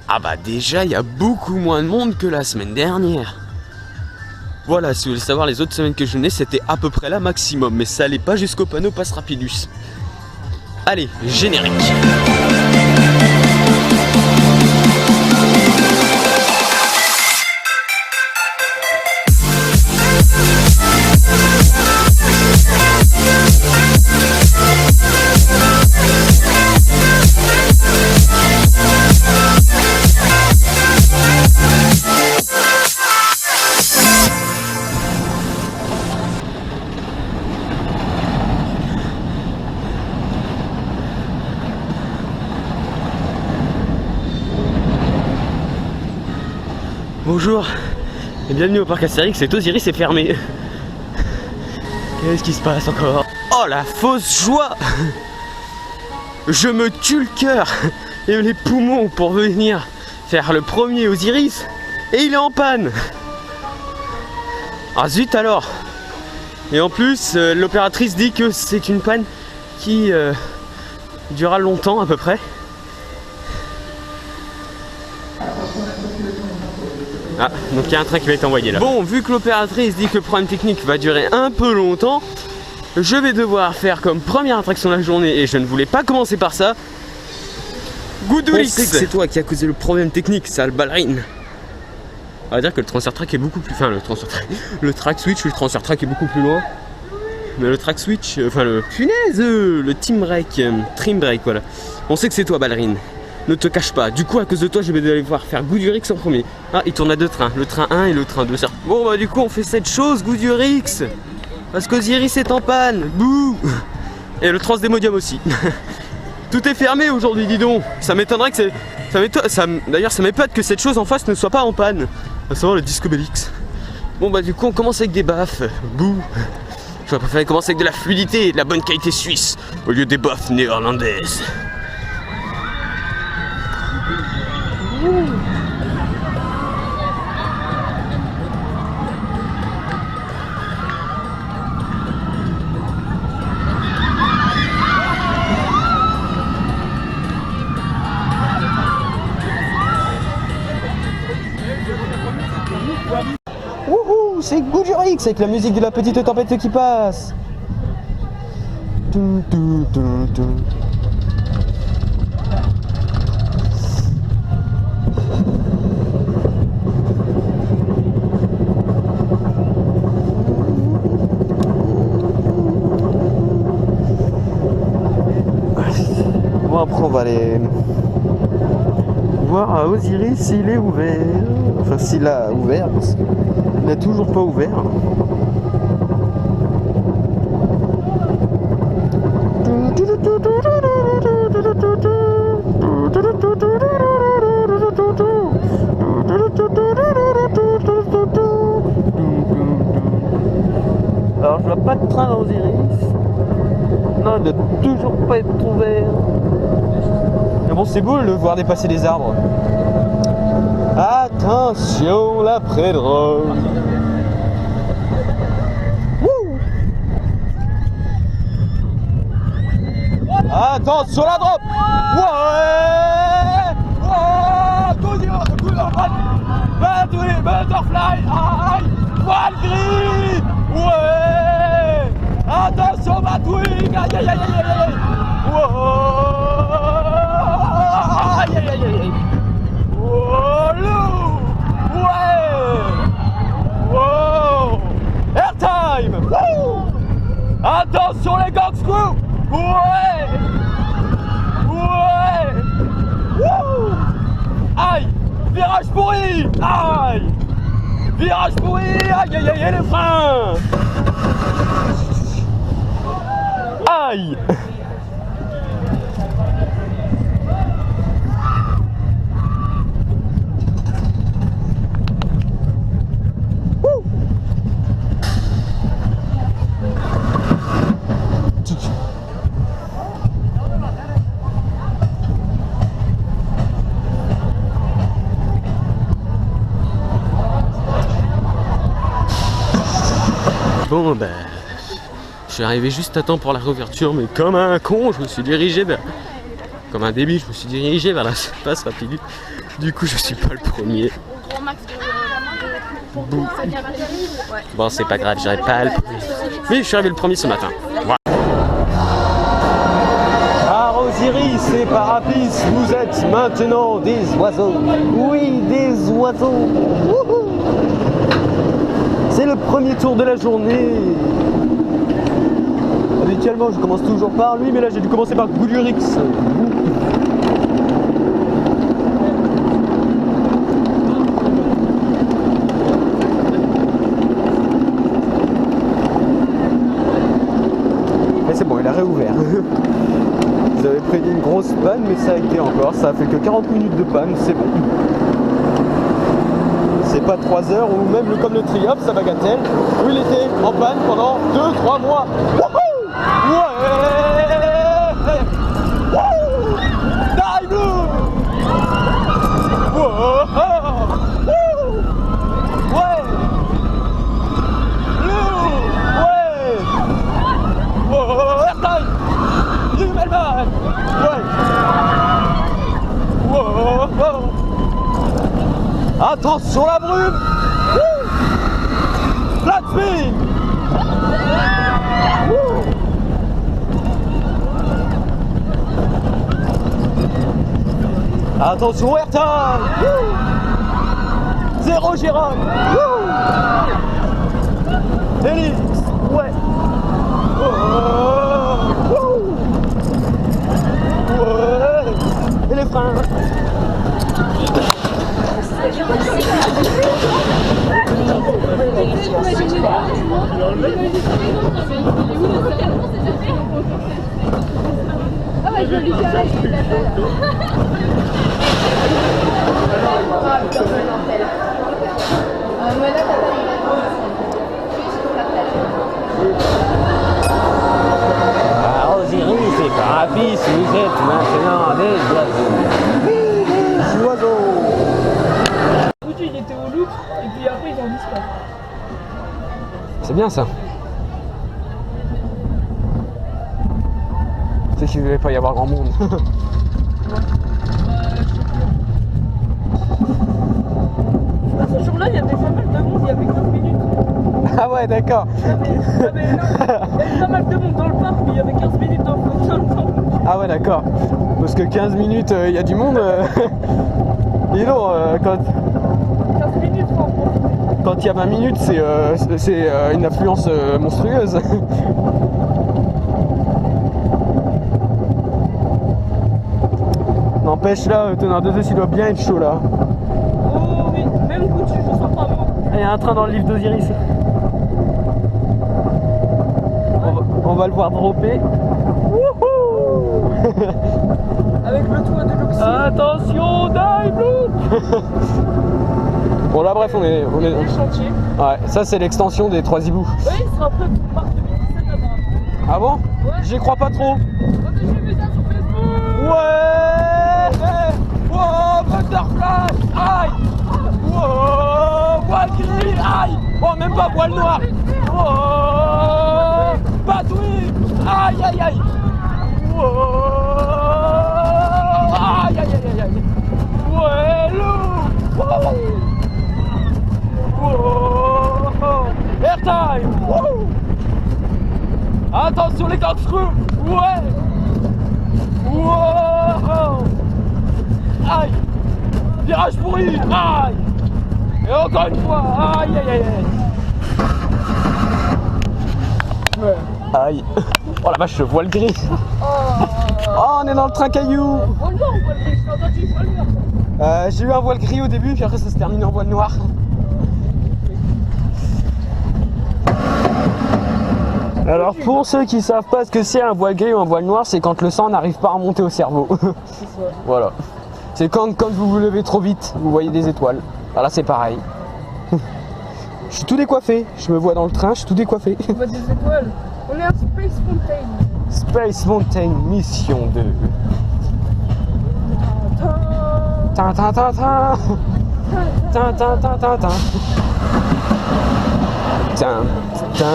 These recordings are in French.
Ah bah déjà, il y a beaucoup moins de monde que la semaine dernière. Voilà, si vous voulez savoir, les autres semaines que je venais, c'était à peu près là maximum. Mais ça allait pas jusqu'au panneau Pass Rapidus. Allez, générique. Bonjour et bienvenue au parc Astérix, c'est Osiris est fermé. Qu'est-ce qui se passe encore? Oh la fausse joie! Je me tue le cœur et les poumons pour venir faire le premier Osiris et il est en panne. Ah zut alors! Et en plus l'opératrice dit que c'est une panne qui durera longtemps à peu près. Ah, donc il y a un train qui va être envoyé là. Bon, vu que l'opératrice dit que le problème technique va durer un peu longtemps, je vais devoir faire comme première attraction de la journée, et je ne voulais pas commencer par ça, Goudouix. On sait que c'est toi qui as causé le problème technique, sale ballerine. On va dire que le transfer track est beaucoup plus... Enfin, le track switch, le transfer track est beaucoup plus loin. Mais le track switch, enfin le... Punaise, le team break, trim break, voilà. On sait que c'est toi, ballerine. Ne te cache pas, du coup à cause de toi je vais devoir faire Goudurix en premier. Ah, il tourne à deux trains, le train 1 et le train 2. Bon bah du coup on fait cette chose, Goudurix, parce qu'Osiris est en panne, bouh. Et le Transdémodium aussi. Tout est fermé aujourd'hui, dis donc. Ça m'étonnerait que d'ailleurs ça m'épate que cette chose en face ne soit pas en panne. À savoir le Disco Bellix. Bon bah du coup on commence avec des baffes, bouh. J'aurais préféré commencer avec de la fluidité et de la bonne qualité suisse, au lieu des baffes néerlandaises. Wouhou, c'est Goudurix avec la musique de la petite tempête qui passe. Bon, après on va aller voir à Osiris s'il est ouvert. Enfin s'il a ouvert, parce qu'il n'a toujours pas ouvert. Alors je vois pas de train à Osiris. Non, il ne doit toujours pas être ouvert. Mais bon, c'est beau de le voir dépasser les arbres. Attention, l'après-drogue. Attention, la drop. Ouais. Butterfly. Aïe. Voile gris. Ouais. Attention, Batwing. Aïe, aïe, aïe, aïe, aïe. Aïe, aïe, aïe, aïe. Oh, loup. Ouais. Wow. Airtime. Woo. Attention, les corkscrews. Ouais. Ouais. Woo. Aïe. Virage pourri. Aïe. Virage pourri. Aïe, aïe, aïe, les freins. Aïe. Bon bah, je suis arrivé juste à temps pour la réouverture, mais comme un con, je me suis dirigé vers Comme un débile, je me suis dirigé vers la passe rapide. Du coup, je suis pas le premier. Bon, c'est pas grave, j'arrive pas à le premier. Oui, je suis arrivé le premier ce matin. Voilà. À Osiris et Parapis, vous êtes maintenant des oiseaux. Oui, des oiseaux. C'est le premier tour de la journée. Habituellement, je commence toujours par lui, mais là, j'ai dû commencer par Goulurix. Mais c'est bon, il a réouvert. Vous avez prédit une grosse panne, mais ça a été encore. Ça a fait que 40 minutes de panne, c'est bon. C'est pas 3 heures, ou même comme le Triumph, sa bagatelle, où il était en panne pendant 2-3 mois. Wouhou! Ouais! Wouh! Die Blue! Wouh! Ouais! Blue! Ouais! Wouh! Airtime! You Melbourne! Ouais! Wouh! Attention la brume! Flat speed! Attention airtime! Zéro Jérôme! Elise! Ouais! Ouais! Et les freins! Ah ouais, je lui caresse. Osiris et Parapis, vous êtes maintenant des oiseaux. Des oiseaux. Il était au loop et puis après ils ont disparu. C'est bien ça. C'est qu'il ne devait pas y avoir grand monde. Ce jour-là, il y avait pas mal de monde, il y avait 15 minutes. Ah ouais, d'accord. Il y avait pas mal de monde dans le parc, mais il y avait 15 minutes dans le temps. Ah ouais, d'accord. Parce que 15 minutes, il y a du monde. Dis donc, quand 15 minutes, faut en profiter. il y a 20 minutes, c'est une affluence monstrueuse. N'empêche là, teneur de deux, il doit bien être chaud là. Oh oui, même Gucci, je sens pas moi. Il y a un train dans le livre d'Osiris. On va le voir dropper. Wouhou! Avec le toit de l'oxy. Attention, dive loop. Bon là bref, on est... Le chantier. Ouais, ça c'est l'extension des 3 hiboux. Oui, il sera prêt pour mars 2017 apparemment. Ah bon? Ouais. J'y crois pas trop. Oh, mais j'ai vu ça sur Facebook. Ouais! Wow, butterfly! Aïe! Wow! Voile gris! Aïe! Oh, même pas voile noir! Wow! Patouille! Aïe aïe aïe! Wow! Aïe aïe aïe aïe! Ouais, loup! Wow! Wow! Airtime! Wow! Attention les corkscrews! Ouais! Wow! Aïe! Virage pourri! Aïe! Et encore une fois! Aïe aïe aïe aïe! Ouais. Aïe! Oh la vache, je vois le gris! Oh, on est dans le train caillou! Voile noir ou voile gris? J'ai entendu voile noir. J'ai eu un voile gris au début, puis après ça se termine en voile noir. Alors pour ceux qui savent pas ce que c'est un voile gris ou un voile noir, c'est quand le sang n'arrive pas à remonter au cerveau. C'est ça. Voilà. C'est quand vous vous levez trop vite, vous voyez des étoiles. Voilà, c'est pareil. Je suis tout décoiffé. Je me vois dans le train, je suis tout décoiffé. On voit des étoiles. On est à Space Mountain. Space Mountain Mission 2. Tin tin tin tin. Tin tin tin tin tin. Tin tin.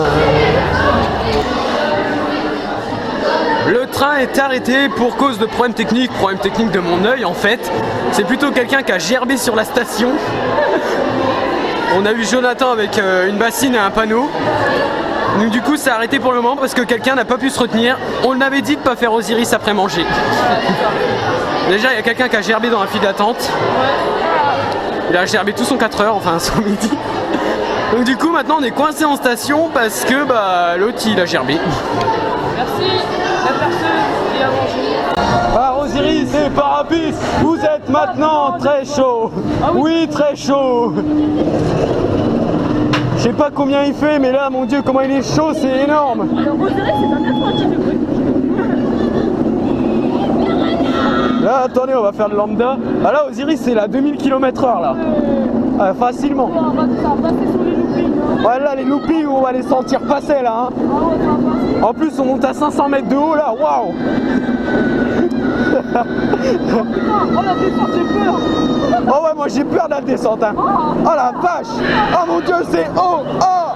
Le train est arrêté pour cause de problème technique de mon œil en fait. C'est plutôt quelqu'un qui a gerbé sur la station. On a eu Jonathan avec une bassine et un panneau. Donc du coup ça a arrêté pour le moment parce que quelqu'un n'a pas pu se retenir. On avait dit de pas faire Osiris après manger. Déjà il y a quelqu'un qui a gerbé dans la file d'attente. Il a gerbé tout son 4 heures, enfin son midi. Donc du coup maintenant on est coincé en station parce que bah l'autre il a gerbé. Merci la personne qui a mangé. Ah Osiris et Parapis, vous êtes maintenant très chaud. Oui très chaud. Je sais pas combien il fait mais là mon dieu comment il est chaud, c'est énorme. Alors Osiris c'est un 90 degrés. Là attendez on va faire le lambda. Ah là Osiris c'est la 2000 km/h là. Ah, facilement. On va passer sur les loopings. Ouais là les loopings on va les sentir passer là hein. Ah ouais, ça va passer. En plus on monte à 500 mètres de haut là, waouh. Oh la descente j'ai peur. Oh ouais moi j'ai peur de la descente hein. Oh la vache. Oh mon dieu c'est haut. Oh.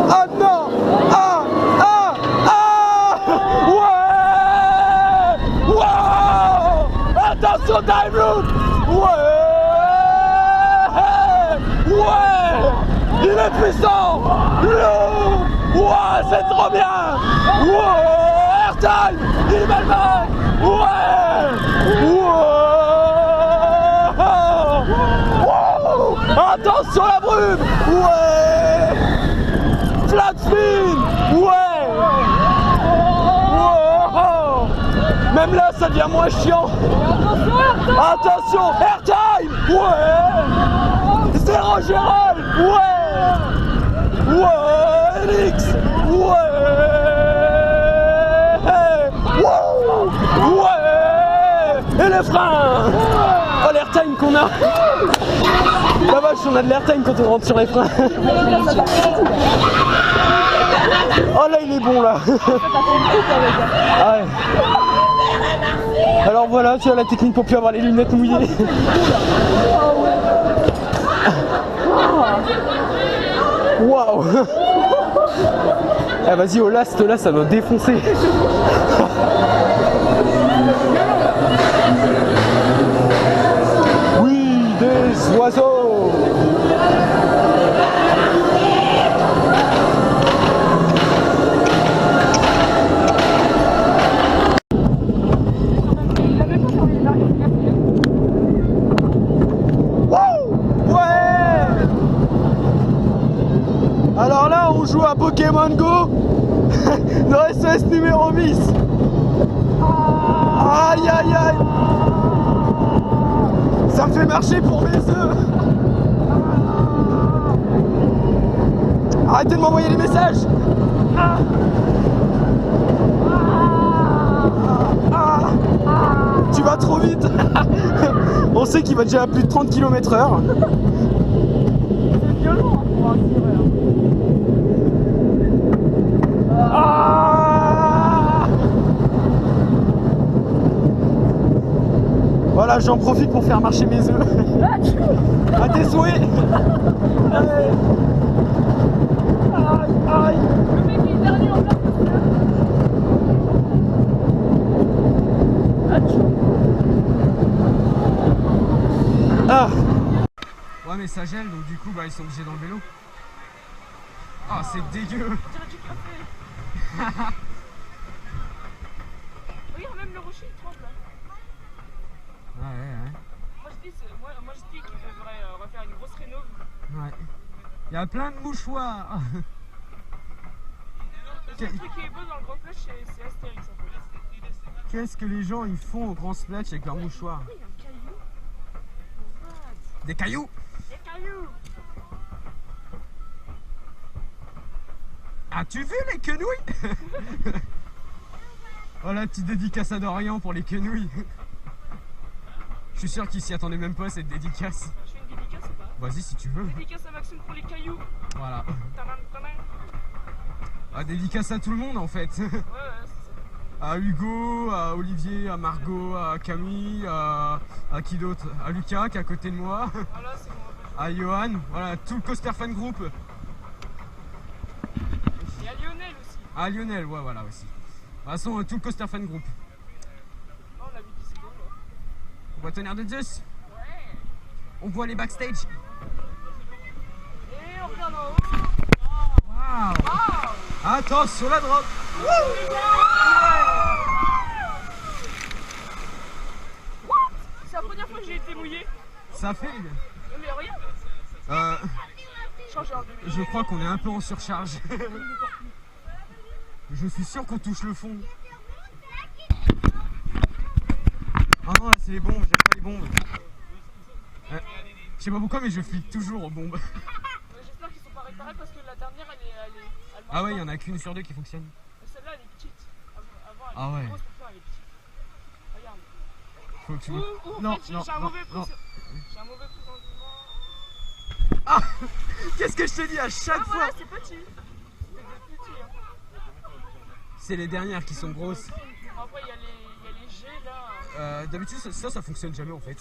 Oh non. Ah. Ah. Ah. Ouais. Wow. Attention time loop. Ouais. Ouais. Il est puissant. Lourd. Ouais c'est trop bien. Ouais. Airtime. Il est mal. Ouais. Wow. Attention la brume. Ouais. Flat spin. Ouais. Wow. Même là ça devient moins chiant. Attention airtime. Ouais. Zéro Gérald. Ouais. Ouais. Elix. Ouais. Wow. Ouais. Et les freins. Oh l'airtime qu'on a. La vache on a de l'airtime quand on rentre sur les freins. Oh là il est bon là. Ah ouais. Alors voilà tu as la technique pour plus avoir les lunettes mouillées. Waouh. Ah vas-y au last là ça doit défoncer. Oui des oiseaux. Alors là on joue à Pokémon Go dans SOS numéro 10. Aïe aïe aïe. Ça me fait marcher pour mes œufs. Arrêtez de m'envoyer des messages. Tu vas trop vite. On sait qu'il va déjà à plus de 30 km/h. C'est violent hein, pour un tireur. Voilà, j'en profite pour faire marcher mes œufs. À tes souhaits. Aïe, aïe. Le mec il est dernier en place. Ah. Ouais mais ça gèle donc du coup bah ils sont obligés d'enlever l'eau. Ah c'est dégueu. On dirait du café. Regarde même le rocher il tremble là. Ouais. Moi je dis qu'il devrait refaire une grosse rénov. Ouais. Il y a plein de mouchoirs. Le seul truc qui est beau dans le Grand Splash c'est Astérix en fait. Qu'est-ce que les gens ils font au Grand Splash avec leurs mouchoirs? Il y a un caillou. Des cailloux. Des cailloux. As-tu vu les quenouilles? Oh la petite dédicace à Dorian pour les quenouilles. Je suis sûr qu'il s'y attendait même pas à cette dédicace. Je fais une dédicace ou pas? Vas-y si tu veux. Dédicace à Maxime pour les cailloux. Voilà. Tadam. Ah, dédicace à tout le monde en fait. Ouais, c'est ça. À Hugo, à Olivier, à Margot, à Camille, à qui d'autre? À Lucas qui est à côté de moi. Ah là c'est bon. À Johan, voilà, tout le Coaster Fan Group. Et à Lionel aussi. À Lionel, ouais, voilà aussi. De toute façon, tout le Coaster Fan Group. On voit Tonnerre de Zeus. On voit les backstage. Et on regarde en haut. Waouh. Attention la drop. C'est la première fois que j'ai été mouillé. Ça fait les gars. Mais regarde. Je crois qu'on est un peu en surcharge. Je suis sûr qu'on touche le fond. Ah non, là c'est les bombes, j'aime pas les bombes. Je sais pas pourquoi, mais je flippe toujours aux bombes. J'espère qu'ils sont pas réparés parce que la dernière elle Ah ouais, il y en a qu'une sur deux qui fonctionne. Celle-là elle est petite. Avant elle Ah ouais. est grosse, maintenant elle est petite. Regarde. Faut que tu... En fait, j'ai un mauvais pressentiment. Ah. Qu'est-ce que je te dis à chaque fois? C'est petit. C'est des petits. Hein. C'est les dernières qui sont grosses. Après il y a les jets là. D'habitude ça fonctionne jamais en fait.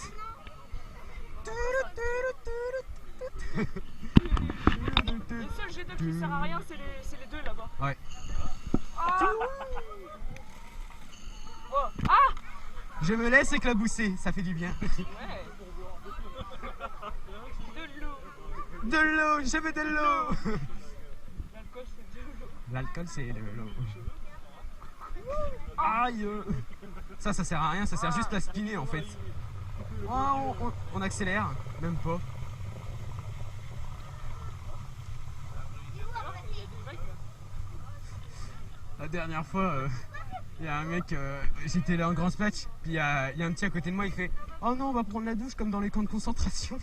Le seul jet d'eau qui sert à rien c'est les deux là-bas. Ouais. Je me laisse éclabousser, ça fait du bien. Ouais. De l'eau, je veux de l'eau. L'alcool c'est de l'eau. L'alcool c'est de l'eau. Aïe. Ça sert à rien, ça sert juste à spinner en fait. Oh, on accélère, même pas. La dernière fois, il y a un mec, j'étais là en grand spatch, puis il y a un petit à côté de moi, il fait « Oh non, on va prendre la douche comme dans les camps de concentration !»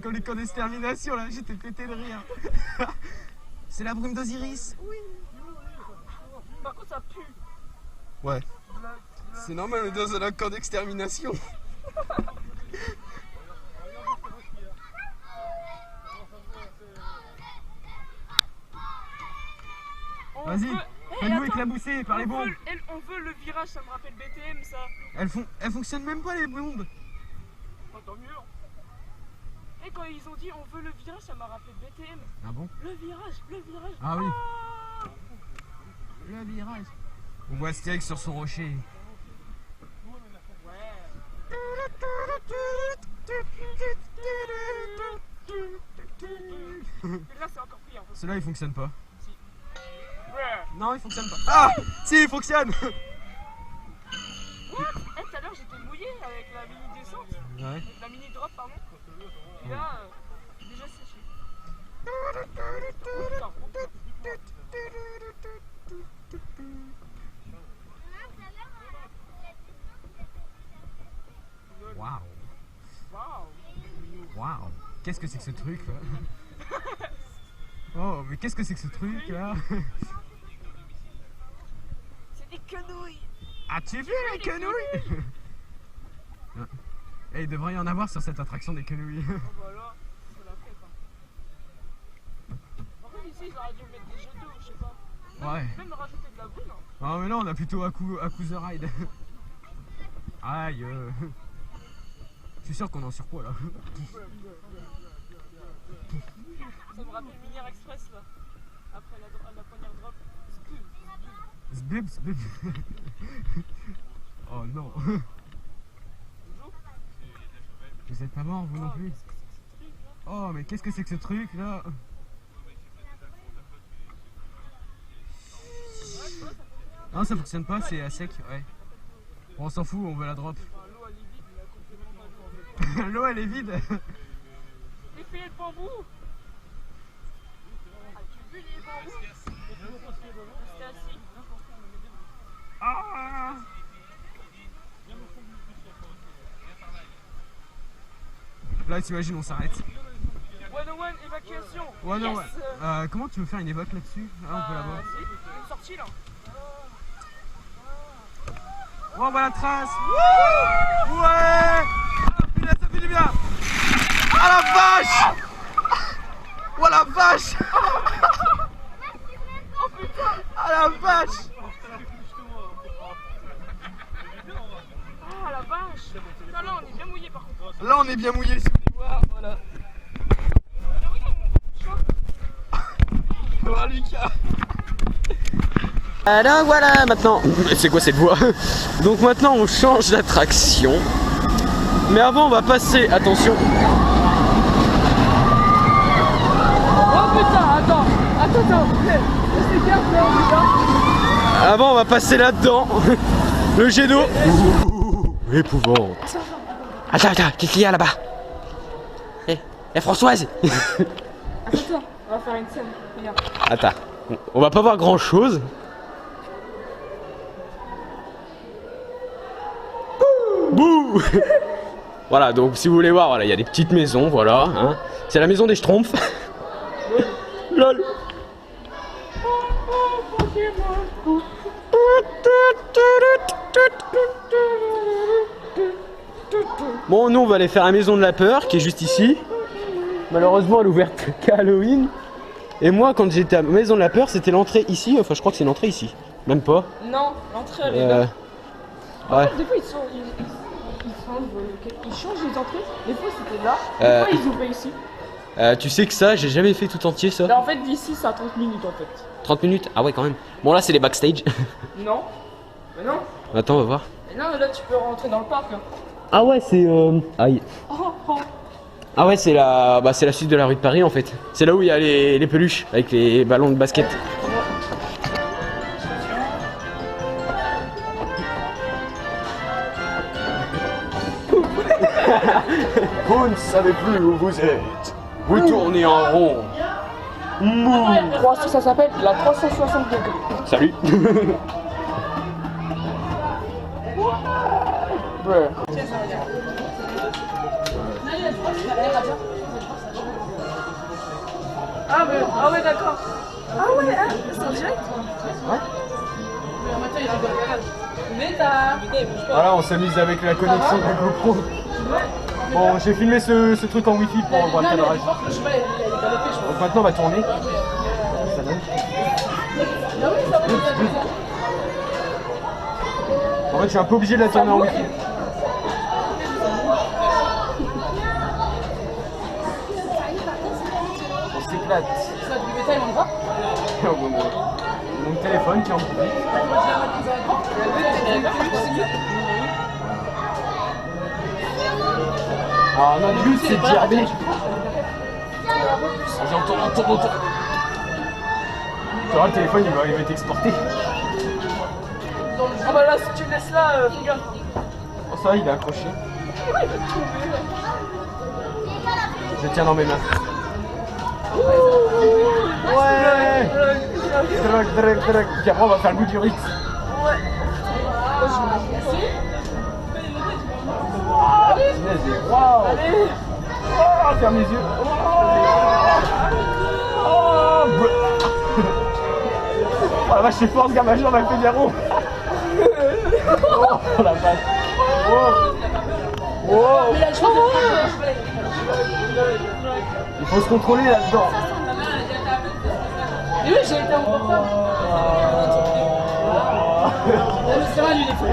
Comme les camps d'extermination, là, j'étais pété de rire. C'est la brume d'Osiris. Oui. Par contre ça pue. Ouais. C'est normal, on est dans un camp d'extermination. Vas-y, fais-nous éclabousser par les bombes. On veut le virage, ça me rappelle BTM ça. Elles fonctionnent même pas les bombes. Oh, tant mieux. Et quand ils ont dit on veut le virage, ça m'a rappelé BTM. Ah bon? Le virage. Ah oui. Le virage. On voit Astérix sur son rocher. Ouais. Et là c'est encore pire. Celui-là il fonctionne pas. Si. Non, il fonctionne pas. Ah si, il fonctionne. What? Tout à l'heure j'étais mouillé avec la mini descente. Ouais. Avec la mini drop pardon. Et là, déjà séché. Waouh. Waouh. Waouh. Qu'est-ce que c'est que ce truc là? Oh, mais qu'est-ce que c'est que ce truc là? C'est des quenouilles. As-tu vu les quenouilles? Et il devrait y en avoir sur cette attraction des quenouilles. Oh bah là, c'est la fête. Hein. Par contre ici ils auraient dû mettre des jeux d'eau, je sais pas. Ouais. Même rajouter de la brume. Hein. Ah mais là on a plutôt à coup the ride. Aïe. Je suis sûr qu'on est en surpoids là. Ça me rappelle Minière Express là. Après la première drop. Zbib. Oh non. Vous êtes pas mort vous non plus? Oh mais qu'est-ce que c'est que ce truc là? Non ça fonctionne pas, c'est à sec, ouais. Bon, on s'en fout, on veut la drop. L'eau elle est vide. Les filets de bambou. As-tu vu les bambous? C'était assis. Ah. Là t'imagines on s'arrête. 101 évacuation. Ouais non Yes. ouais. Comment tu veux faire une évoque là-dessus? Ah, on peut la voir. Si, une sortie là. Oh, on voit la trace. Wouh. Ouais. Putain, ça fait du bien. Ah la vache. Oh la vache. Oh putain. Ah la vache. Ah la vache. Non, là on est bien mouillé par contre. Là on est bien mouillé si vous voulez voir, voilà. Oh Lucas. Alors voilà, maintenant, c'est quoi cette voix? Donc maintenant on change d'attraction. Mais avant on va passer, attention. Oh putain, attends. C'est bien, putain. Avant on va passer là-dedans. Le jet d'eau. Épouvante. Attends, qu'est-ce qu'il y a là-bas? Françoise. Attends, on va faire une scène. Regarde. Attends, on va pas voir grand chose. Bouh. Voilà, donc si vous voulez voir, voilà, il y a des petites maisons, voilà. Hein. C'est la maison des Schtroumpfs. Lol. Bon, nous on va aller faire la maison de la peur qui est juste ici. Malheureusement, elle est ouverte qu'à Halloween. Et moi, quand j'étais à la maison de la peur, c'était l'entrée ici. Enfin, je crois que c'est l'entrée ici. Même pas. Non, l'entrée elle est là. Ouais. Des fois ils changent les entrées. Des fois c'était là. Des fois ils ouvraient ici. Tu sais que ça, j'ai jamais fait tout entier ça. Là en fait d'ici c'est à 30 minutes en fait. 30 minutes? Ah ouais, quand même. Bon, là, c'est les backstage. Non. Mais non. Attends, on va voir. Mais non, mais là tu peux rentrer dans le parc. Là. Ah ouais, c'est. Aïe. Oh, oh. Ah ouais, c'est la suite de la rue de Paris en fait. C'est là où il y a les peluches avec les ballons de basket. Vous ne savez plus où vous êtes. Vous tournez en rond. Mouh. 300, ça s'appelle la 360 degrés. Salut. Ouais. Ah ouais d'accord. Ah ouais, c'est en direct. Ouais. Mais t'as... Voilà, on s'amuse avec la connexion de GoPro. Bon, j'ai filmé ce truc en wifi pour voir le cadrage. Donc maintenant on va tourner. Ça donne. En fait, je suis un peu obligé de la tourner en wifi. On s'éclate. Ça du bétail on va. Mon téléphone qui est en bruit. Ah non, lui c'est diabé. J'entends. Tu vois, le téléphone il va être exporté. Ah bah là si tu me laisses là, fais gaffe. Oh, ça il est accroché. Je tiens dans mes mains. Ouais. Drag. Puis après on va faire le bout du Rix. Waouh. Oh, ferme les yeux. Oh la vache, c'est fort, regarde ma jambe, elle fait des ronds. Oh la vache. Wow. Il faut se contrôler là-dedans. Et oui, j'ai été en portable. C'est vrai, lui, il est fou.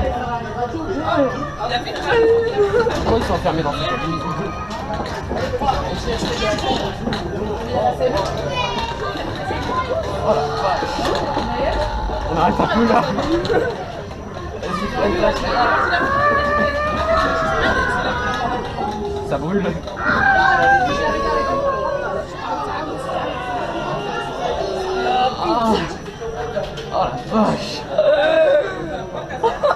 Pourquoi ils sont enfermés dans cette cabine? Oh la vache. On arrête un peu là. Ça brûle. Oh la vache.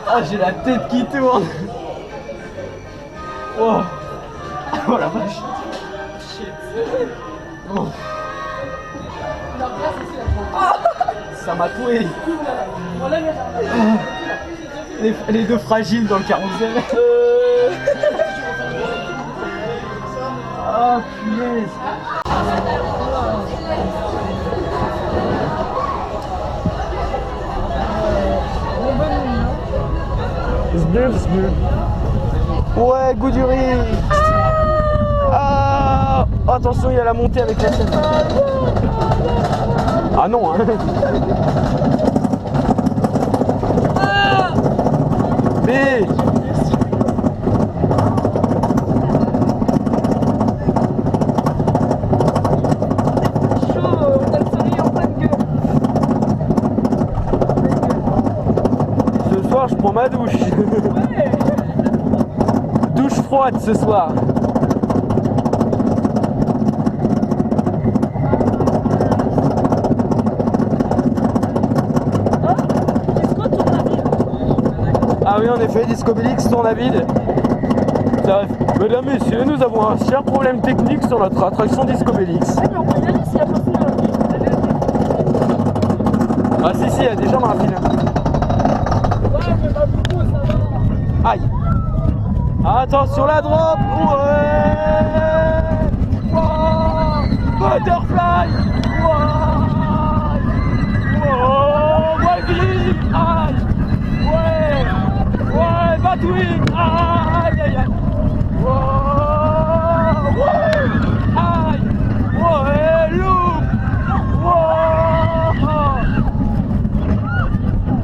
Ah, j'ai la tête qui tourne. Oh, oh la vache. Oh. Ça m'a tué. Les deux fragiles dans le carrousel. Oh punaise. Ouais, goût du riz. Ah, attention, il y a la montée avec la scène. Ah non, hein. Mais Chaud, on a le soleil en pleine gueule. la douche. Douche froide ce soir. Ah oui, en effet, Discobélix tourne à vide. Mesdames, messieurs, nous avons un cher problème technique sur notre attraction Discobélix. Ah si, il y a des gens dans la file. Aïe. Attention la drop. Ouais. Wow. Butterfly. Wow. Wow. Wagri. Aïe. Ouais, Batwing. Aïe, aïe, aïe. Wow. Ouais. Aïe. Ouais, loop. Wow.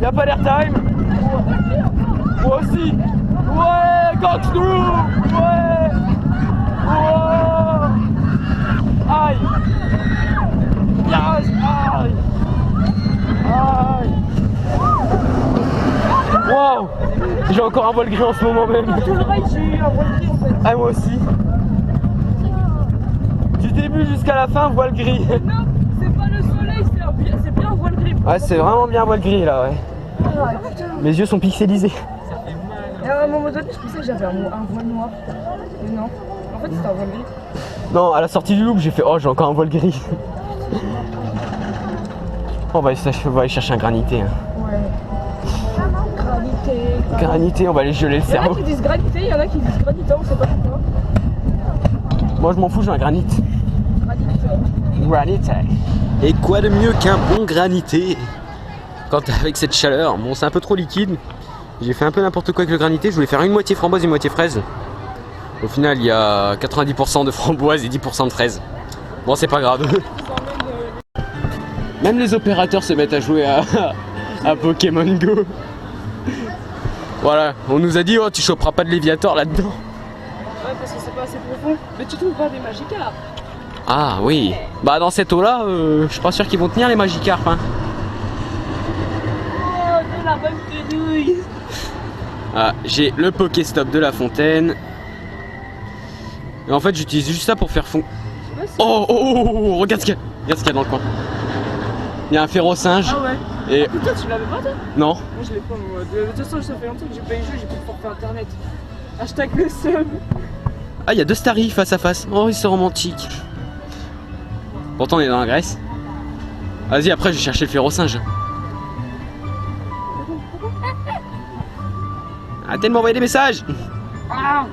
Y'a pas d'airtime. Moi aussi. Ouais, corkscrew. Ouais. Wow. Aïe. Yes. Aïe. Aïe. Wow. J'ai encore un voile gris en ce moment même. J'ai eu un voile gris en fait. Ah moi aussi. Du début jusqu'à la fin, voile gris. Non, c'est pas le soleil, c'est bien un voile gris. Ouais, c'est vraiment bien un voile gris là, ouais. Ah, putain. Mes yeux sont pixelisés. Et à un moment donné, je pensais que j'avais un voile noir. Mais non, en fait c'était un voile gris. Non, à la sortie du loop, j'ai fait oh, j'ai encore un voile gris. On va aller chercher un granité. Hein. Ouais. Granité. Granité, on va aller geler le Il y en a cerveau. qui disent granité, il y en a qui disent granité, on sait pas pourquoi. Moi je m'en fous, j'ai un granit. Granité. Granité. Et quoi de mieux qu'un bon granité? Quand avec cette chaleur, bon c'est un peu trop liquide. J'ai fait un peu n'importe quoi avec le granité, je voulais faire une moitié framboise et une moitié fraise. Au final il y a 90% de framboise et 10% de fraise. Bon c'est pas grave. Même les opérateurs se mettent à jouer à Pokémon Go. Voilà, on nous a dit oh tu choperas pas de Léviator là-dedans. Ouais, parce que c'est pas assez profond. Mais tu trouves pas des Magikarp? Ah oui, bah dans cette eau là, je suis pas sûr qu'ils vont tenir les Magikarp hein. Oh, de la bonne quenouille. Ah, j'ai le Pokéstop de la fontaine. Et en fait j'utilise juste ça pour faire fond. Oh, regarde ce qu'il y a dans le coin. Il y a un féro-singe. Ah ouais. Et Putain, tu l'avais pas toi? non. Moi je l'ai pas moi. De toute façon, ça fait longtemps que j'ai pas eu jeu, j'ai plus de forfait internet. Hashtag le sub. Ah, il y a deux Starry face à face. Oh, ils sont romantiques. Pourtant on est dans la Grèce. Vas-y, après je vais chercher le féro-singe. Arrêtez de m'envoyer des messages. Ah.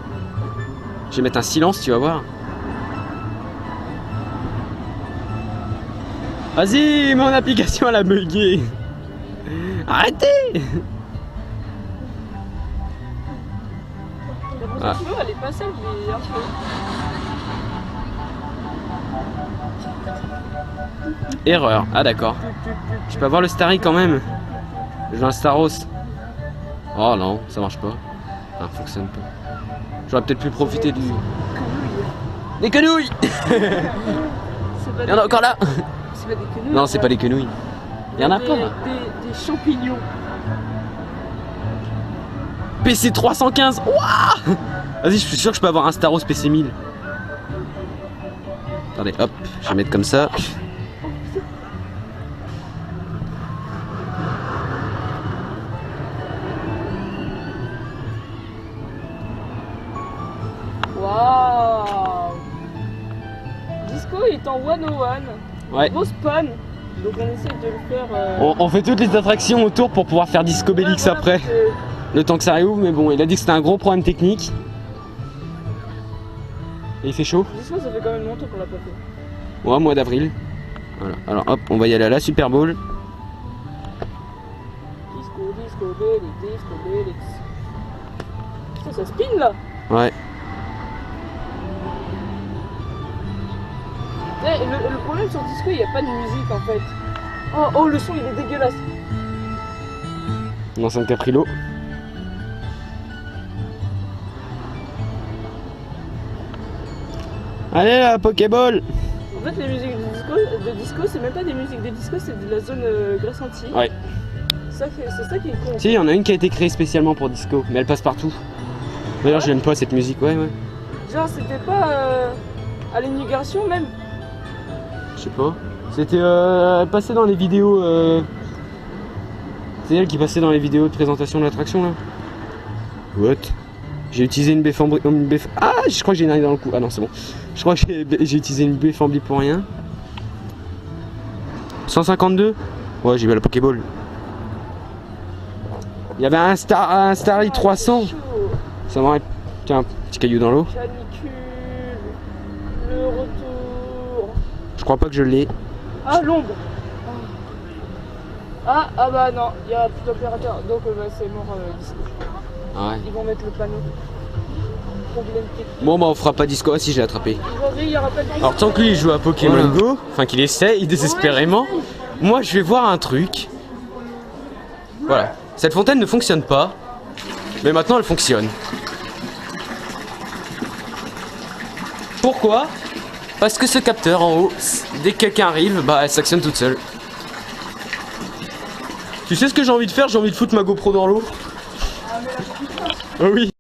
Je vais mettre un silence, tu vas voir. Vas-y, mon application elle a bugué. Arrêtez. La prochaine elle est pas seule, mais un peu. Erreur. Ah d'accord. Je peux avoir le Starry quand même. Je veux un Staros. Oh non, ça marche pas. Ça fonctionne pas. J'aurais peut-être pu profiter du... Des quenouilles. Il y en a encore là. C'est pas des quenouilles. Non, c'est pas des quenouilles. Il y en a pas. Des champignons. PC 315. Ouah. Vas-y, je suis sûr que je peux avoir un Staros PC 1000. Attendez, hop, je vais mettre comme ça. Waouh. Disco il est en 101. Ouais. Gros spawn. Donc on essaie de le faire. On fait toutes les attractions autour pour pouvoir faire Discobélix voilà, après. Le temps que ça réouvre, mais bon, il a dit que c'était un gros problème technique. Et il fait chaud. Disco ça fait quand même longtemps qu'on l'a pas fait. Ouais, mois d'avril. Voilà, alors hop, on va y aller à la Super Bowl. Discobélix. Ça spin là. Ouais. Le problème sur Disco, il n'y a pas de musique en fait. Oh, le son il est dégueulasse. On sent que t'as pris l'eau. Allez là, Pokéball. En fait, les musiques de disco c'est même pas des musiques de disco, c'est de la zone Grèce antique. Ouais. c'est ça qui est con. Si, il y en a une qui a été créée spécialement pour disco, mais elle passe partout. D'ailleurs, j'aime pas cette musique, ouais. Genre, c'était pas à l'inauguration même. Je sais pas. C'était elle passait dans les vidéos. C'est elle qui passait dans les vidéos de présentation de l'attraction là. What? J'ai utilisé une béfambri. Ah, je crois que j'ai une arrêt dans le cou. Ah non, c'est bon. Je crois que j'ai utilisé une béfambri pour rien. 152? Ouais, j'ai vu la Pokéball. Il y avait un Starry 300. Ça m'aurait. Tiens, un petit caillou dans l'eau. Canicule. Le retour. Je crois pas que je l'ai. Ah, l'ombre. Ah bah non, il y a plus d'opérateurs. Donc bah, c'est mort disco. Ah ouais. Ils vont mettre le panneau. Problème technique. Bon bah on fera pas disco. Ah si, j'ai attrapé. Aujourd'hui, il y aura pas de Alors tant que lui il joue à Pokémon Go, enfin qu'il essaye désespérément, moi je vais voir un truc. Voilà. Cette fontaine ne fonctionne pas, mais maintenant elle fonctionne. Pourquoi? Parce que ce capteur en haut, dès que quelqu'un arrive, bah elle s'actionne toute seule. Tu sais ce que j'ai envie de faire? J'ai envie de foutre ma GoPro dans l'eau. Ah oui.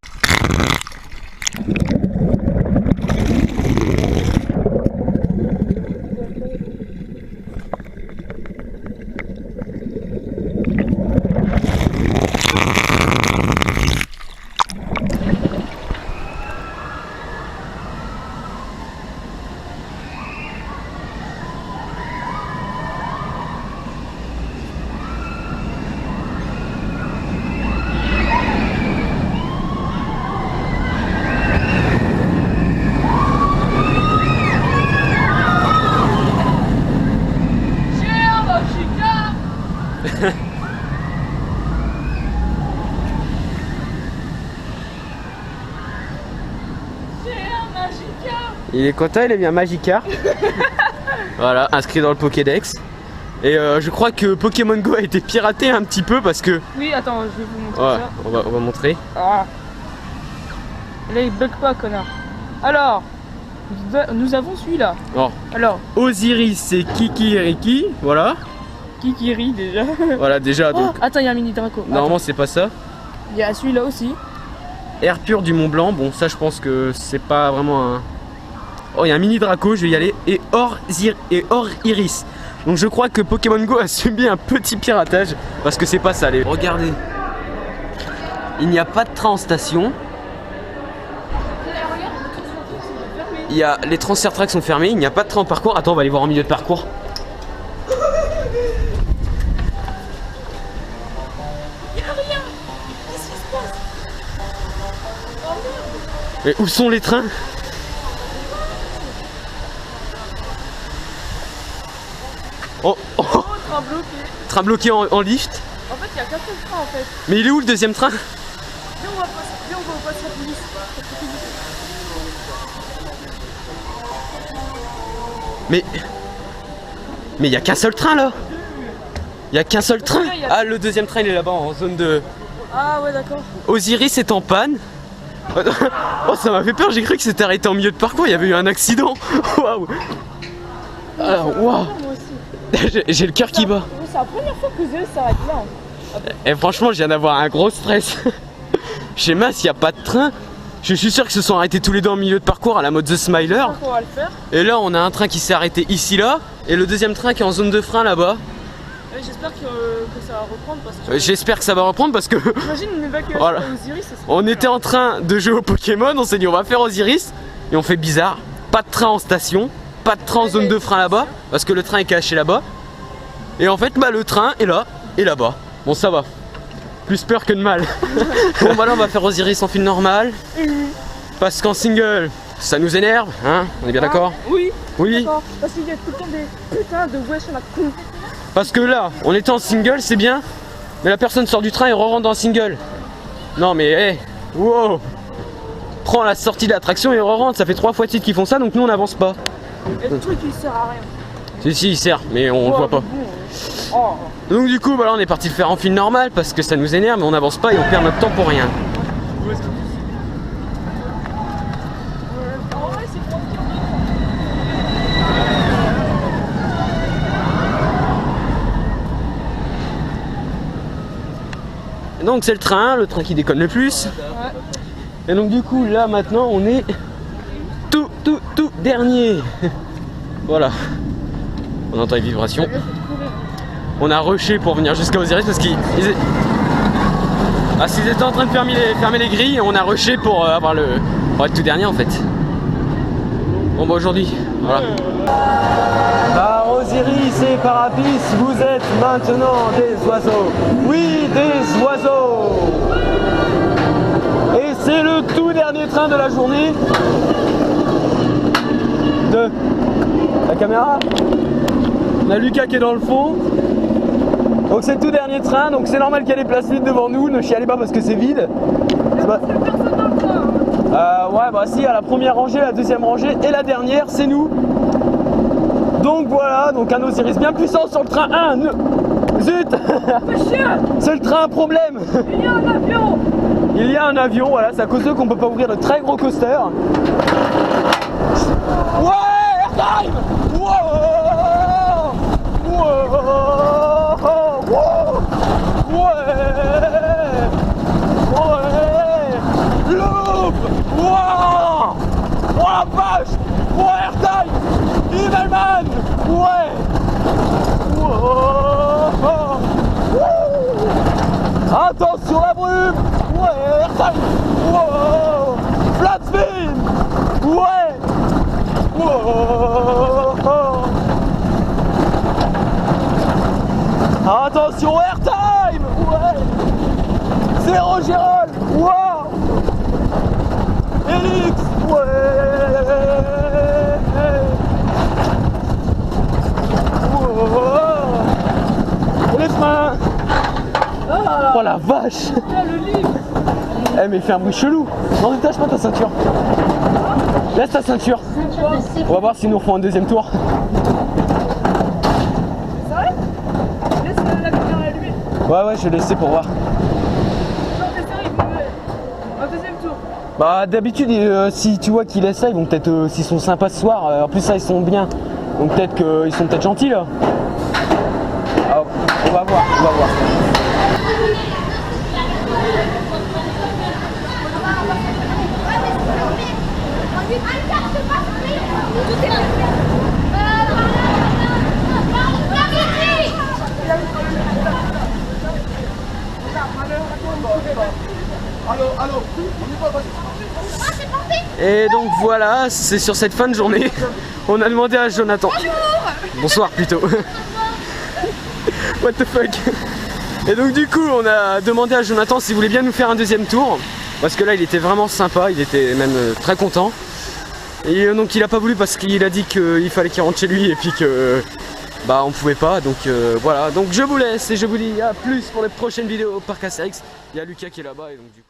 Il est content, il a mis un Magikarp. Voilà, inscrit dans le Pokédex. Et je crois que Pokémon Go a été piraté un petit peu parce que... Oui, attends, je vais vous montrer Ouais, ça. on va montrer. Ah. Là, il bug pas, connard. Alors, nous avons celui-là. Oh. Alors, Osiris, c'est Kikiriki, voilà. Kikiri déjà. Voilà, déjà, donc... Oh, attends, il y a un mini Draco. Normalement, c'est pas ça. Il y a celui-là aussi. Air pur du Mont Blanc, bon, ça, je pense que c'est pas vraiment un... Oh, il y a un mini Draco, je vais y aller. Et Or Iris. Donc je crois que Pokémon Go a subi un petit piratage parce que c'est pas ça. Regardez, il n'y a pas de train en station. Il y a les transferts tracks sont fermés. Il n'y a pas de train en parcours. Attends, on va aller voir en milieu de parcours. Il y a rien. Qu'est-ce qui se passe? Oh merde. Mais où sont les trains? Oh, oh. Oh, train bloqué. Train bloqué en lift. En fait, il y a qu'un seul train en fait. Mais il est où le deuxième train? Viens, on va au passer la police. Mais il y a qu'un seul train là. Il y a qu'un seul train. Ah, le deuxième train il est là-bas en zone de... Ah ouais, d'accord. Osiris est en panne. Oh, ça m'a fait peur, j'ai cru que c'était arrêté en milieu de parcours, il y avait eu un accident. Waouh. Alors, waouh. Moi aussi. J'ai le cœur qui bat. C'est la première fois que Zéus s'arrête là. Et franchement, je viens d'avoir un gros stress. Chez Mas, il n'y a pas de train. Je suis sûr qu'ils se sont arrêtés tous les deux en milieu de parcours à la mode The Smiler. On va le faire. Et là, on a un train qui s'est arrêté ici, là. Et le deuxième train qui est en zone de frein là-bas. J'espère que ça va reprendre parce que... J'espère que ça va reprendre parce que... Imagine une évacuation Voilà. à Osiris, ça serait On bien. était en train de jouer au Pokémon, on s'est dit on va faire Osiris. Et on fait bizarre. Pas de train en station. Pas de train en zone de frein là-bas. Parce que le train est caché là-bas. Et en fait, bah, le train est là et là-bas. Bon, ça va. Plus peur que de mal. Bon, bah là, on va faire Osiris en fil normal. Parce qu'en single, ça nous énerve, hein? On est bien d'accord? Oui. Oui. D'accord. Parce qu'il y a tout le temps des putains de wesh on a con. Parce que là, on était en single, c'est bien. Mais la personne sort du train et re-rentre dans le single. Non, mais hé, wow! Prends la sortie de l'attraction et re-rentre. Ça fait 3 fois de suite qu'ils font ça, donc nous on n'avance pas. Et le truc il sert à rien. Si, il sert, mais on le voit pas. Oh. Donc du coup, bah là, on est parti le faire en fil normal parce que ça nous énerve, mais on n'avance pas et on perd notre temps pour rien. En vrai, c'est pour dire Donc c'est le train qui déconne le plus. Ouais. Et donc du coup là maintenant on est tout dernier. Voilà. On entend les vibrations. On a rushé pour venir jusqu'à Osiris parce qu'ils étaient en train de fermer les grilles et on a rushé pour être tout dernier en fait. Bon bah aujourd'hui, voilà. Par Osiris et par Apis, vous êtes maintenant des oiseaux. Oui, des oiseaux. Et c'est le tout dernier train de la journée. De la caméra. On a Lucas qui est dans le fond. Donc c'est le tout dernier train, donc c'est normal qu'il y ait des places vides devant nous. Ne chialez pas parce que c'est vide. Ouais bah si, à la première rangée, la deuxième rangée et la dernière c'est nous. Donc voilà, donc un Osiris bien puissant sur le train 1. Zut. C'est le train à problème. Il y a un avion. Il y a un avion, voilà, c'est à cause d'eux qu'on peut pas ouvrir de très gros coasters. Ouais, airtime. Wow! Oh la vache! Oh airtime! Evilman! Ouais! Wow! Attention la brume! Ouais! Airtime! Wow! Flat spin! Ouais! Wow! Attention airtime! Ouais! Zéro Gérald! Wow! Elix, ouais. Les freins. Oh la vache. Eh mais il fait un bruit chelou. Non, détache pas ta ceinture. Laisse ta ceinture. On va voir s'ils nous refont un deuxième tour. C'est vrai? Laisse la caméra allumée. Ouais, je vais laisser pour voir. Non, t'es sérieux, un deuxième tour. Bah d'habitude si tu vois qu'ils laissent ça, ils vont peut-être s'ils sont sympas ce soir, en plus ça ils sont bien. Donc peut-être qu'ils sont peut-être gentils là. Ah, on va voir. Et donc voilà, c'est sur cette fin de journée, on a demandé à Jonathan. Bonsoir plutôt. What the fuck. Et donc du coup on a demandé à Jonathan s'il voulait bien nous faire un deuxième tour. Parce que là il était vraiment sympa, il était même très content. Et donc il a pas voulu parce qu'il a dit qu'il fallait qu'il rentre chez lui et puis que bah on pouvait pas. Donc voilà, donc je vous laisse et je vous dis à plus pour les prochaines vidéos au parc Astérix. Il y a Lucas qui est là-bas et donc du coup...